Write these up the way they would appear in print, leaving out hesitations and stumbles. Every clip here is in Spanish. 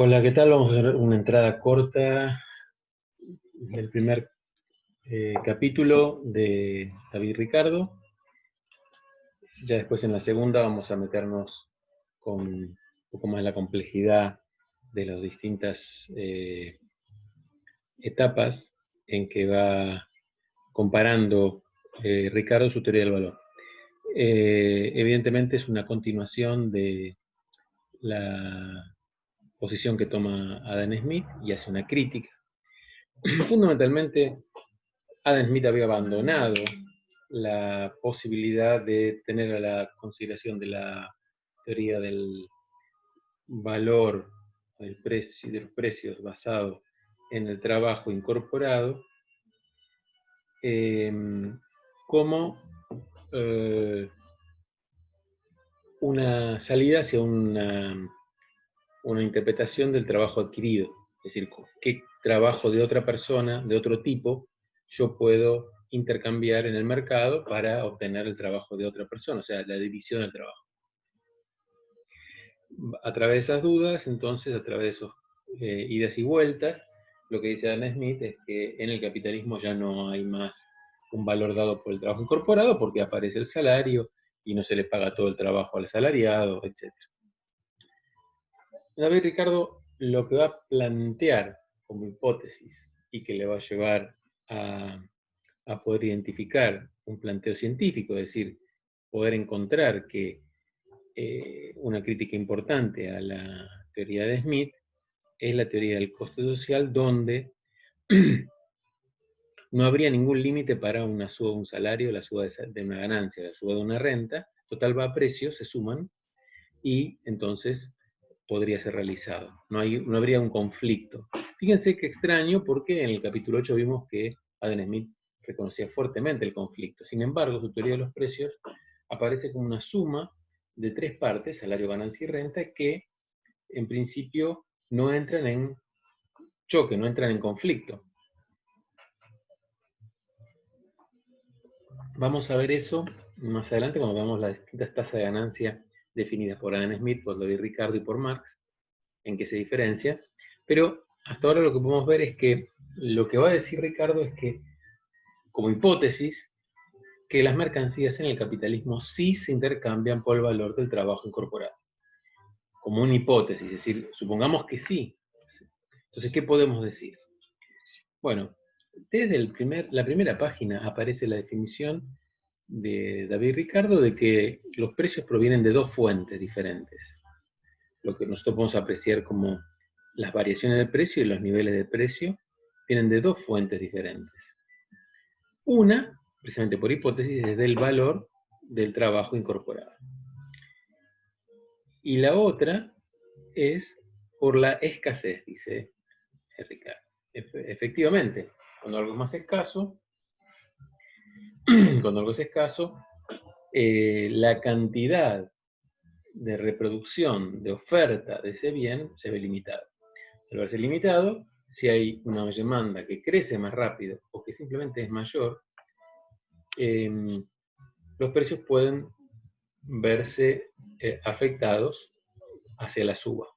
Hola, ¿qué tal? Vamos a hacer una entrada corta del primer capítulo de David Ricardo. Ya después en la segunda vamos a meternos con un poco más la complejidad de las distintas etapas en que va comparando Ricardo su teoría del valor. Evidentemente es una continuación de la posición que toma Adam Smith y hace una crítica. Fundamentalmente, Adam Smith había abandonado la posibilidad de tener a la consideración de la teoría del valor del precio, de los precios basado en el trabajo incorporado eh, como una salida hacia una interpretación del trabajo adquirido. Es decir, qué trabajo de otra persona, de otro tipo, yo puedo intercambiar en el mercado para obtener el trabajo de otra persona, o sea, la división del trabajo. A través de esas dudas, entonces, a través de esos idas y vueltas, lo que dice Adam Smith es que en el capitalismo ya no hay más un valor dado por el trabajo incorporado porque aparece el salario y no se le paga todo el trabajo al asalariado, etc. David Ricardo lo que va a plantear como hipótesis y que le va a llevar a poder identificar un planteo científico, es decir, poder encontrar que una crítica importante a la teoría de Smith es la teoría del coste social, donde no habría ningún límite para una suba de un salario, la suba de una ganancia, la suba de una renta, total va a precios, se suman, y entonces podría ser realizado. No habría un conflicto. Fíjense qué extraño, porque en el capítulo 8 vimos que Adam Smith reconocía fuertemente el conflicto. Sin embargo, su teoría de los precios aparece como una suma de tres partes, salario, ganancia y renta, que en principio no entran en choque, no entran en conflicto. Vamos a ver eso más adelante cuando veamos las distintas tasas de ganancia definidas por Adam Smith, por David Ricardo y por Marx, en qué se diferencia. Pero hasta ahora lo que podemos ver es que lo que va a decir Ricardo es que, como hipótesis, que las mercancías en el capitalismo sí se intercambian por el valor del trabajo incorporado. Como una hipótesis, es decir, supongamos que sí. Entonces, ¿qué podemos decir? Bueno, desde la primera página aparece la definición de David Ricardo de que los precios provienen de dos fuentes diferentes. Lo que nosotros podemos apreciar como las variaciones de precio y los niveles de precio vienen de dos fuentes diferentes. Una, precisamente por hipótesis, es del valor del trabajo incorporado. Y la otra es por la escasez, dice Ricardo. Efectivamente, cuando algo es más escaso, cuando algo es escaso, la cantidad de reproducción, de oferta de ese bien se ve limitada. Al verse limitado, si hay una demanda que crece más rápido o que simplemente es mayor, los precios pueden verse afectados hacia la suba.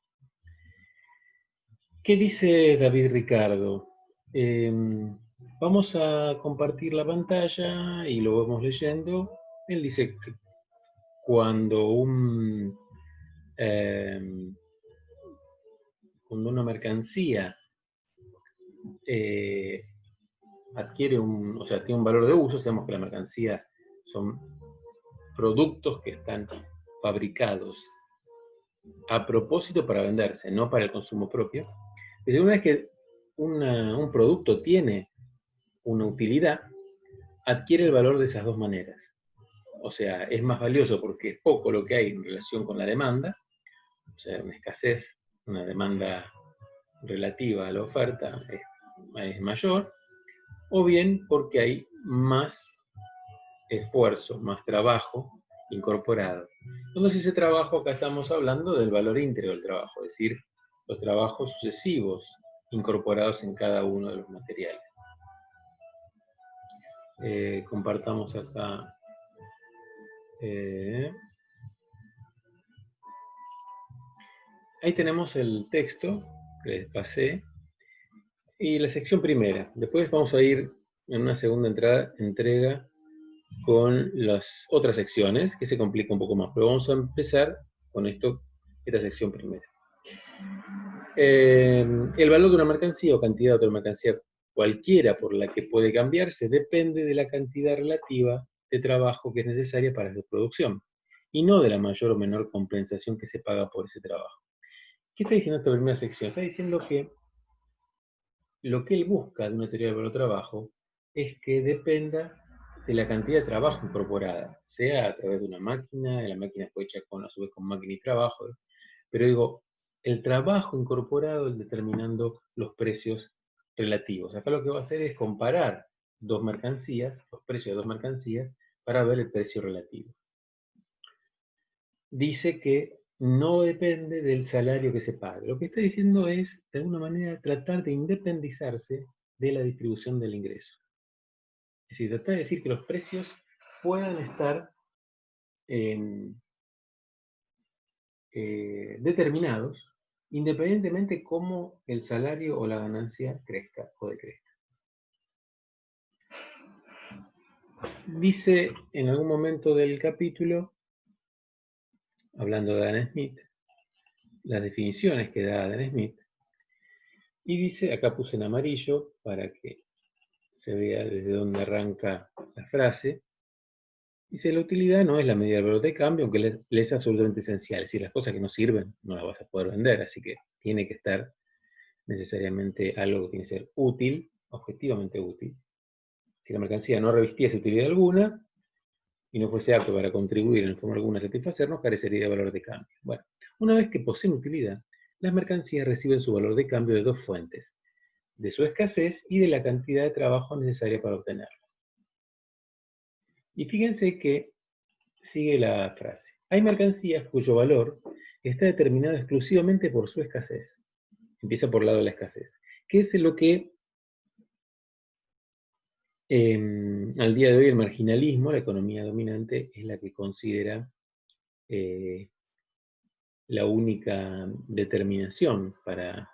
¿Qué dice David Ricardo? Vamos a compartir la pantalla y lo vamos leyendo. Él dice que cuando cuando una mercancía adquiere o sea, tiene un valor de uso, sabemos que la mercancía son productos que están fabricados a propósito para venderse, no para el consumo propio. Es decir, una vez que un producto tiene una utilidad, adquiere el valor de esas dos maneras. O sea, es más valioso porque es poco lo que hay en relación con la demanda, o sea, una escasez, una demanda relativa a la oferta es mayor, o bien porque hay más esfuerzo, más trabajo incorporado. Entonces ese trabajo, acá estamos hablando del valor íntegro del trabajo, es decir, los trabajos sucesivos incorporados en cada uno de los materiales. Compartamos acá. ahí tenemos el texto que les pasé y la sección primera. Después vamos a ir en una segunda entrega con las otras secciones, que se complica un poco más, pero vamos a empezar con esta sección primera. El valor de una mercancía o cantidad de otra mercancía cualquiera por la que puede cambiarse depende de la cantidad relativa de trabajo que es necesaria para su producción, y no de la mayor o menor compensación que se paga por ese trabajo. ¿Qué está diciendo esta primera sección? Está diciendo que lo que él busca de una teoría del valor trabajo es que dependa de la cantidad de trabajo incorporada, sea a través de una máquina, la máquina fue hecha a su vez con máquina y trabajo, pero digo, el trabajo incorporado es determinando los precios relativos. Acá lo que va a hacer es comparar dos mercancías, los precios de dos mercancías, para ver el precio relativo. Dice que no depende del salario que se pague. Lo que está diciendo es, de alguna manera, tratar de independizarse de la distribución del ingreso. Es decir, tratar de decir que los precios puedan estar determinados independientemente cómo el salario o la ganancia crezca o decrezca. Dice en algún momento del capítulo, hablando de Adam Smith, las definiciones que da Adam Smith, y dice, acá puse en amarillo para que se vea desde dónde arranca la frase, dice, la utilidad no es la medida del valor de cambio, aunque le es absolutamente esencial, es decir, las cosas que no sirven no las vas a poder vender, así que tiene que estar necesariamente algo que tiene que ser útil, objetivamente útil. Si la mercancía no revistiese utilidad alguna y no fuese apto para contribuir en forma alguna a satisfacernos, carecería de valor de cambio. Bueno, una vez que poseen utilidad, las mercancías reciben su valor de cambio de dos fuentes, de su escasez y de la cantidad de trabajo necesaria para obtenerla. Y fíjense que sigue la frase. Hay mercancías cuyo valor está determinado exclusivamente por su escasez. Empieza por el lado de la escasez. ¿Qué es lo que al día de hoy el marginalismo, la economía dominante, es la que considera la única determinación para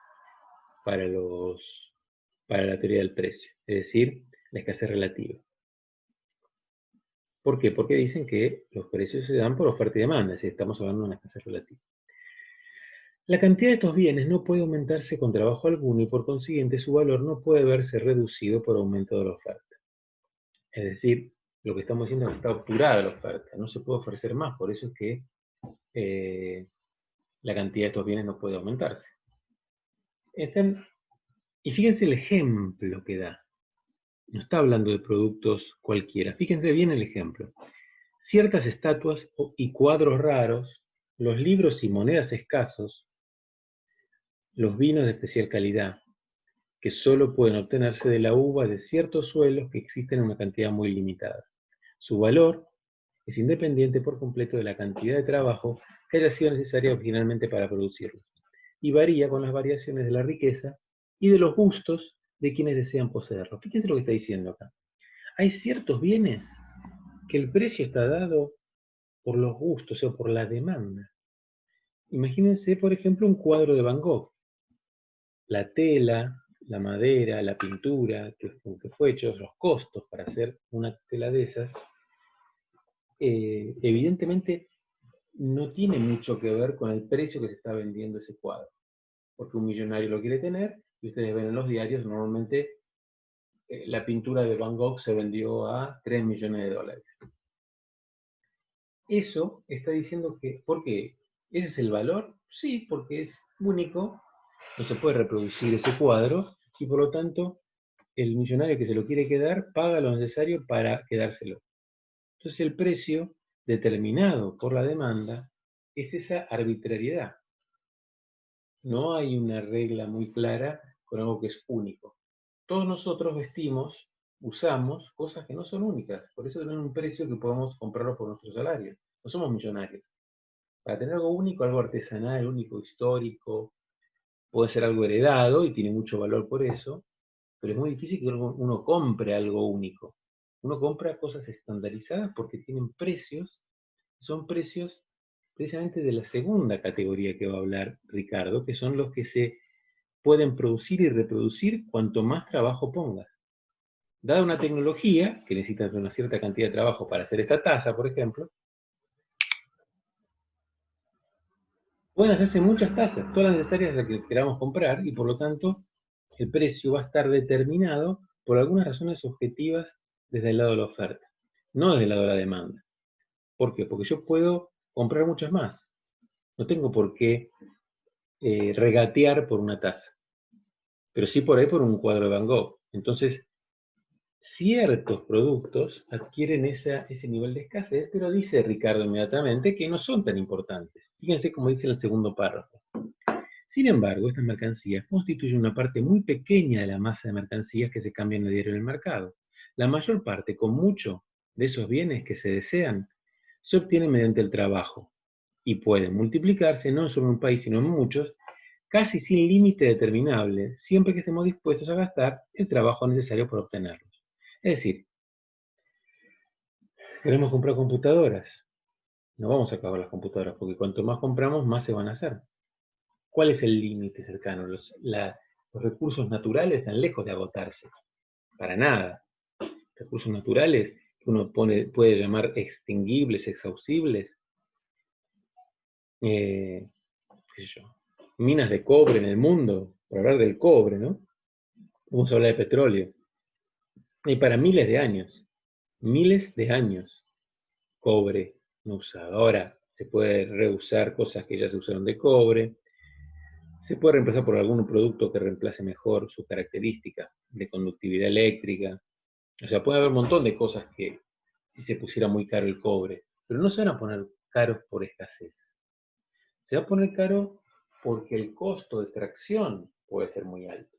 la teoría del precio, es decir, la escasez relativa. ¿Por qué? Porque dicen que los precios se dan por oferta y demanda, es decir, estamos hablando de una escasez relativa. La cantidad de estos bienes no puede aumentarse con trabajo alguno y por consiguiente su valor no puede verse reducido por aumento de la oferta. Es decir, lo que estamos diciendo es que está obturada la oferta, no se puede ofrecer más, por eso es que la cantidad de estos bienes no puede aumentarse. Y fíjense el ejemplo que da. No está hablando de productos cualquiera. Fíjense bien el ejemplo. Ciertas estatuas y cuadros raros, los libros y monedas escasos, los vinos de especial calidad, que solo pueden obtenerse de la uva de ciertos suelos que existen en una cantidad muy limitada. Su valor es independiente por completo de la cantidad de trabajo que haya sido necesaria originalmente para producirlos, y varía con las variaciones de la riqueza y de los gustos de quienes desean poseerlos. Fíjense lo que está diciendo acá. Hay ciertos bienes que el precio está dado por los gustos o por la demanda. Imagínense, por ejemplo, un cuadro de Van Gogh. La tela, la madera, la pintura con que fue hecho, los costos para hacer una tela de esas, evidentemente no tiene mucho que ver con el precio que se está vendiendo ese cuadro. Porque un millonario lo quiere tener, y ustedes ven en los diarios, normalmente la pintura de Van Gogh se vendió a 3 millones de dólares. Eso está diciendo que, ¿por qué? ¿Ese es el valor? Sí, porque es único, no se puede reproducir ese cuadro, y por lo tanto, el millonario que se lo quiere quedar paga lo necesario para quedárselo. Entonces el precio determinado por la demanda es esa arbitrariedad. No hay una regla muy clara con algo que es único. Todos nosotros vestimos, usamos cosas que no son únicas, por eso tienen un precio que podemos comprarlo por nuestro salario. No somos millonarios. Para tener algo único, algo artesanal, único, histórico, puede ser algo heredado y tiene mucho valor por eso, pero es muy difícil que uno compre algo único. Uno compra cosas estandarizadas porque tienen precios, son precios precisamente de la segunda categoría que va a hablar Ricardo, que son los que se pueden producir y reproducir cuanto más trabajo pongas. Dada una tecnología, que necesita una cierta cantidad de trabajo para hacer esta taza, por ejemplo, pueden hacerse muchas tazas, todas las necesarias las que queramos comprar, y por lo tanto el precio va a estar determinado por algunas razones objetivas desde el lado de la oferta, no desde el lado de la demanda. ¿Por qué? Porque yo puedo comprar muchas más. No tengo por qué regatear por una taza, pero sí por ahí por un cuadro de Van Gogh. Entonces, ciertos productos adquieren ese nivel de escasez, pero dice Ricardo inmediatamente que no son tan importantes. Fíjense cómo dice en el segundo párrafo. Sin embargo, estas mercancías constituyen una parte muy pequeña de la masa de mercancías que se cambian a diario en el mercado. La mayor parte, con mucho, de esos bienes que se desean, se obtienen mediante el trabajo y pueden multiplicarse no solo en un país, sino en muchos, casi sin límite determinable, siempre que estemos dispuestos a gastar el trabajo necesario para obtenerlos. Es decir, queremos comprar computadoras, no vamos a acabar las computadoras, porque cuanto más compramos, más se van a hacer. ¿Cuál es el límite cercano? Los recursos naturales están lejos de agotarse, para nada. Recursos naturales que uno puede llamar extinguibles, exhaustibles, qué sé yo, minas de cobre en el mundo, por hablar del cobre, ¿no? Vamos a hablar de petróleo. Y para miles de años, cobre no usado. Ahora se puede reusar cosas que ya se usaron de cobre, se puede reemplazar por algún producto que reemplace mejor sus características de conductividad eléctrica. O sea, puede haber un montón de cosas que si se pusiera muy caro el cobre, pero no se van a poner caros por escasez. Se va a poner caro porque el costo de extracción puede ser muy alto.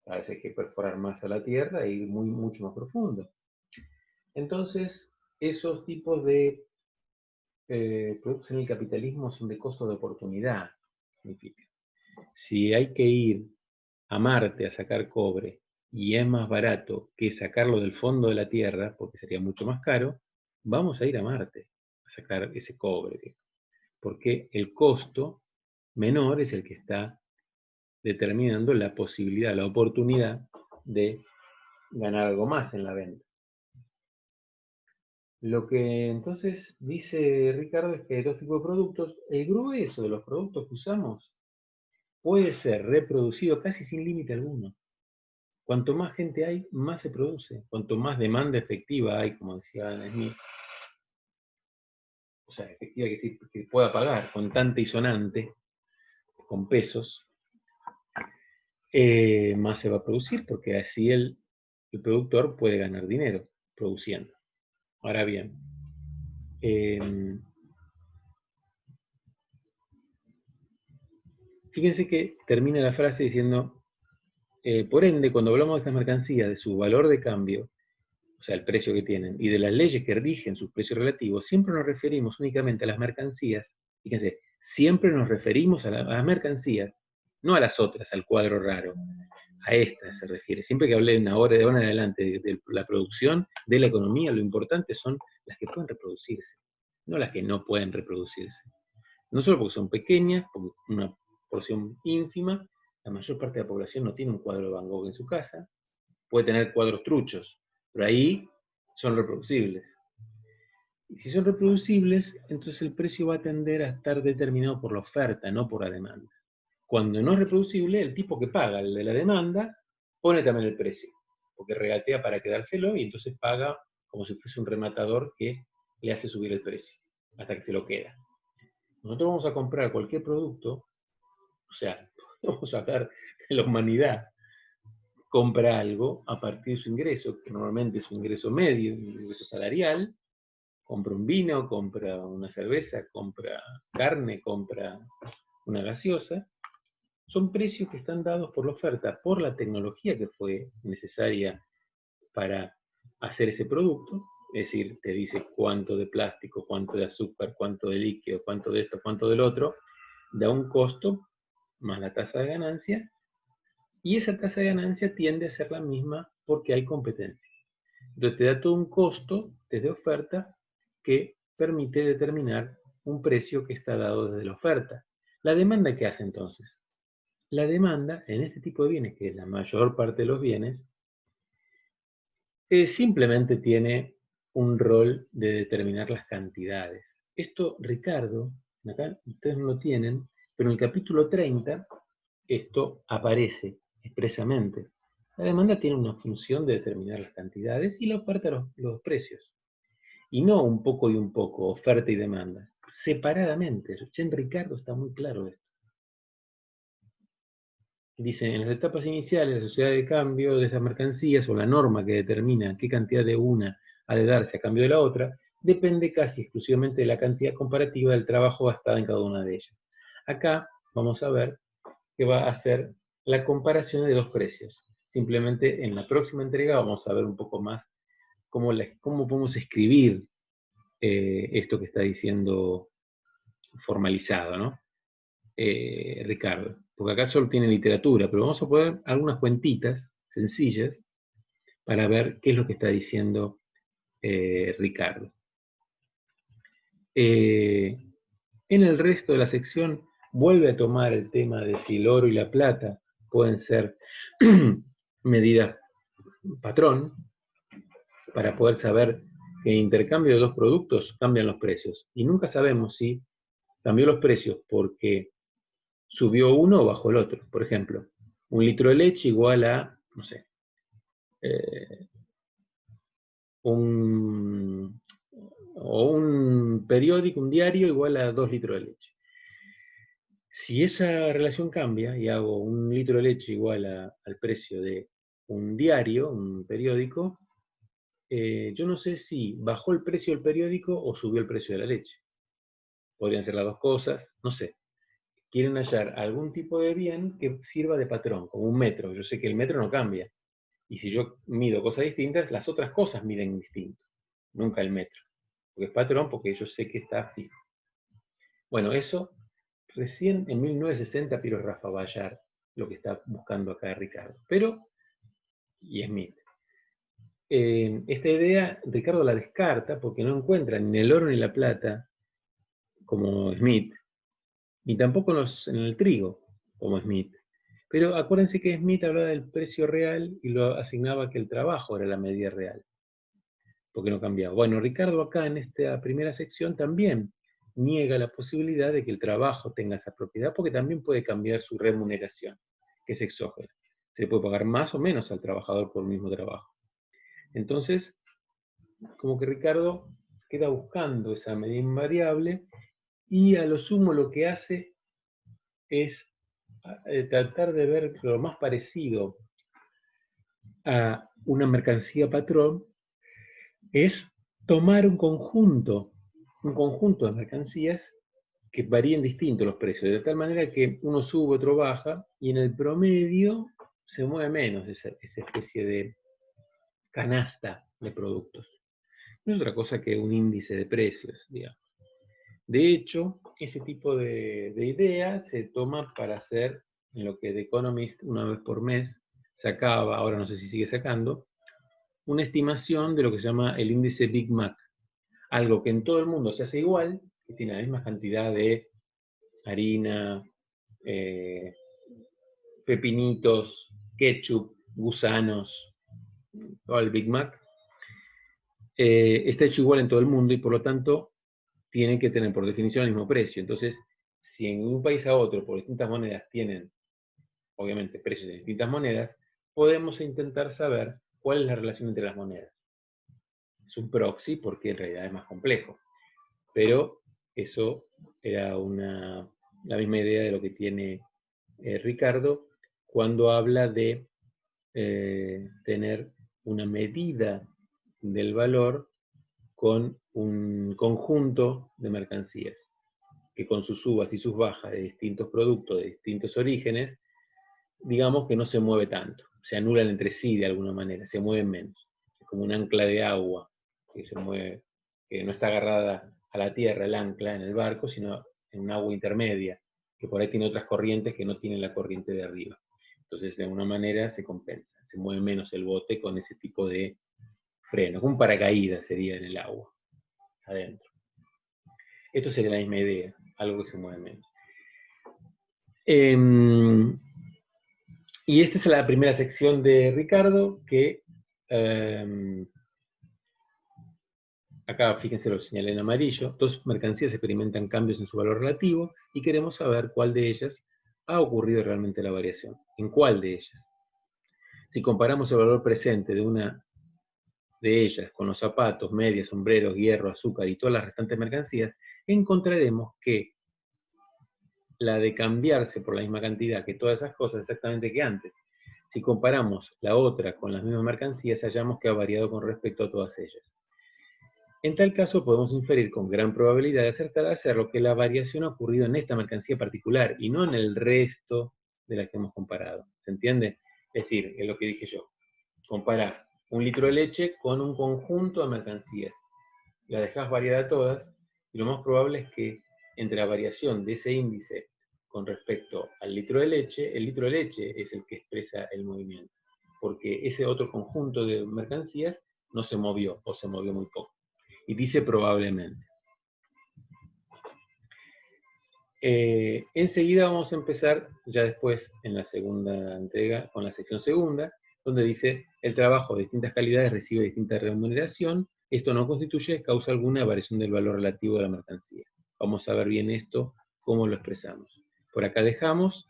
A veces hay que perforar más a la tierra e ir mucho más profundo. Entonces, esos tipos de productos en el capitalismo son de costo de oportunidad. Significa. Si hay que ir a Marte a sacar cobre y es más barato que sacarlo del fondo de la Tierra, porque sería mucho más caro, vamos a ir a Marte a sacar ese cobre. Porque el costo menor es el que está determinando la posibilidad, la oportunidad de ganar algo más en la venta. Lo que entonces dice Ricardo es que hay dos tipos de productos. El grueso de los productos que usamos puede ser reproducido casi sin límite alguno. Cuanto más gente hay, más se produce. Cuanto más demanda efectiva hay, como decía Adam Smith, o sea, efectiva que pueda pagar, contante y sonante, con pesos, más se va a producir, porque así el productor puede ganar dinero produciendo. Ahora bien, fíjense que termina la frase diciendo, por ende, cuando hablamos de estas mercancías, de su valor de cambio, o sea, el precio que tienen, y de las leyes que rigen sus precios relativos, siempre nos referimos únicamente a las mercancías, fíjense, siempre nos referimos a las mercancías, no a las otras, al cuadro raro, a estas se refiere. Siempre que hable de ahora en adelante de la producción, de la economía, lo importante son las que pueden reproducirse, no las que no pueden reproducirse. No solo porque son pequeñas, porque una porción ínfima, la mayor parte de la población no tiene un cuadro de Van Gogh en su casa, puede tener cuadros truchos, pero ahí son reproducibles. Y si son reproducibles, entonces el precio va a tender a estar determinado por la oferta, no por la demanda. Cuando no es reproducible, el tipo que paga, el de la demanda, pone también el precio, porque regatea para quedárselo y entonces paga como si fuese un rematador que le hace subir el precio, hasta que se lo queda. Nosotros vamos a comprar cualquier producto, o sea, vamos a ver la humanidad compra algo a partir de su ingreso, que normalmente es un ingreso medio, un ingreso salarial, compra un vino, compra una cerveza, compra carne, compra una gaseosa, son precios que están dados por la oferta, por la tecnología que fue necesaria para hacer ese producto, es decir, te dice cuánto de plástico, cuánto de azúcar, cuánto de líquido, cuánto de esto, cuánto del otro, da un costo más la tasa de ganancia, y esa tasa de ganancia tiende a ser la misma porque hay competencia. Entonces te da todo un costo desde oferta que permite determinar un precio que está dado desde la oferta. ¿La demanda qué hace entonces? La demanda en este tipo de bienes, que es la mayor parte de los bienes, simplemente tiene un rol de determinar las cantidades. Esto, Ricardo, acá ustedes no lo tienen, pero en el capítulo 30 esto aparece expresamente. La demanda tiene una función de determinar las cantidades y la oferta los precios. Y no un poco y un poco, oferta y demanda. Separadamente. En Ricardo está muy claro esto. Dice, en las etapas iniciales de la sociedad de cambio de estas mercancías o la norma que determina qué cantidad de una ha de darse a cambio de la otra, depende casi exclusivamente de la cantidad comparativa del trabajo gastado en cada una de ellas. Acá vamos a ver que va a hacer la comparación de dos precios. Simplemente en la próxima entrega vamos a ver un poco más cómo podemos escribir esto que está diciendo formalizado, ¿no? Ricardo. Porque acá solo tiene literatura, pero vamos a poner algunas cuentitas sencillas para ver qué es lo que está diciendo Ricardo. En el resto de la sección vuelve a tomar el tema de si el oro y la plata pueden ser medidas patrón para poder saber que en intercambio de dos productos cambian los precios. Y nunca sabemos si cambió los precios porque subió uno o bajó el otro. Por ejemplo, un litro de leche igual a, no sé, un periódico, un diario igual a 2 litros de leche. Si esa relación cambia y hago un litro de leche igual al precio de un diario, un periódico, yo no sé si bajó el precio del periódico o subió el precio de la leche. Podrían ser las dos cosas, no sé. Quieren hallar algún tipo de bien que sirva de patrón, como un metro. Yo sé que el metro no cambia. Y si yo mido cosas distintas, las otras cosas miden distinto. Nunca el metro. Porque es patrón, porque yo sé que está fijo. Bueno, eso recién en 1960 Piero Rafa va a hallar lo que está buscando acá Ricardo. Pero, y Smith. Esta idea Ricardo la descarta porque no encuentra ni el oro ni la plata, como Smith, ni tampoco en el trigo, como Smith. Pero acuérdense que Smith hablaba del precio real y lo asignaba que el trabajo era la medida real, porque no cambiaba. Bueno, Ricardo acá en esta primera sección también niega la posibilidad de que el trabajo tenga esa propiedad, porque también puede cambiar su remuneración, que es exógena. Se le puede pagar más o menos al trabajador por el mismo trabajo. Entonces, como que Ricardo queda buscando esa medida invariable y a lo sumo lo que hace es tratar de ver lo más parecido a una mercancía patrón, es tomar un conjunto de mercancías que varíen distinto los precios, de tal manera que uno sube, otro baja, y en el promedio se mueve menos esa especie de canasta de productos. No es otra cosa que un índice de precios, digamos. De hecho, ese tipo de idea se toma para hacer en lo que The Economist una vez por mes sacaba, ahora no sé si sigue sacando, una estimación de lo que se llama el índice Big Mac. Algo que en todo el mundo se hace igual, que tiene la misma cantidad de harina, pepinitos, ketchup, gusanos, todo el Big Mac, está hecho igual en todo el mundo y por lo tanto tiene que tener por definición el mismo precio. Entonces, si en un país a otro por distintas monedas tienen, obviamente, precios de distintas monedas, podemos intentar saber cuál es la relación entre las monedas. Es un proxy porque en realidad es más complejo. Pero eso era la misma idea de lo que tiene Ricardo cuando habla de tener una medida del valor con un conjunto de mercancías, que con sus subas y sus bajas de distintos productos, de distintos orígenes, digamos que no se mueve tanto, se anulan entre sí de alguna manera, se mueven menos. Es como un ancla de agua que se mueve, que no está agarrada a la tierra el ancla en el barco, sino en un agua intermedia, que por ahí tiene otras corrientes que no tienen la corriente de arriba. Entonces, de alguna manera se compensa, se mueve menos el bote con ese tipo de freno, como un paracaídas sería en el agua, adentro. Esto sería la misma idea, algo que se mueve menos. Y esta es la primera sección de Ricardo, que acá fíjense lo señalé en amarillo. Dos mercancías experimentan cambios en su valor relativo y queremos saber cuál de ellas ha ocurrido realmente la variación. ¿En cuál de ellas? Si comparamos el valor presente de una de ellas con los zapatos, medias, sombreros, hierro, azúcar y todas las restantes mercancías, encontraremos que la de cambiarse por la misma cantidad que todas esas cosas exactamente que antes. Si comparamos la otra con las mismas mercancías, hallamos que ha variado con respecto a todas ellas. En tal caso, podemos inferir con gran probabilidad de acertar al hacerlo que la variación ha ocurrido en esta mercancía particular y no en el resto de las que hemos comparado. ¿Se entiende? Es decir, es lo que dije yo. Comparar un litro de leche con un conjunto de mercancías. Las dejas variar a todas y lo más probable es que entre la variación de ese índice con respecto al litro de leche, el litro de leche es el que expresa el movimiento, porque ese otro conjunto de mercancías no se movió o se movió muy poco. Y dice probablemente. Enseguida vamos a empezar, ya después en la segunda entrega, con la sección segunda, donde dice, el trabajo de distintas calidades recibe distinta remuneración, esto no constituye causa alguna variación del valor relativo de la mercancía. Vamos a ver bien esto, cómo lo expresamos. Por acá dejamos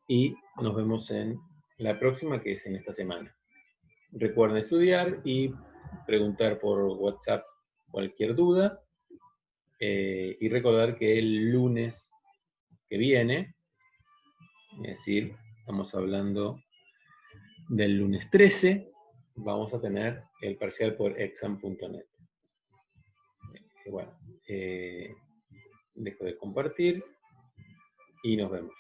y nos vemos en la próxima, que es en esta semana. Recuerden estudiar y preguntar por WhatsApp cualquier duda. Y recordar que el lunes que viene, es decir, estamos hablando del lunes 13, vamos a tener el parcial por exam.net. Bueno, dejo de compartir y nos vemos.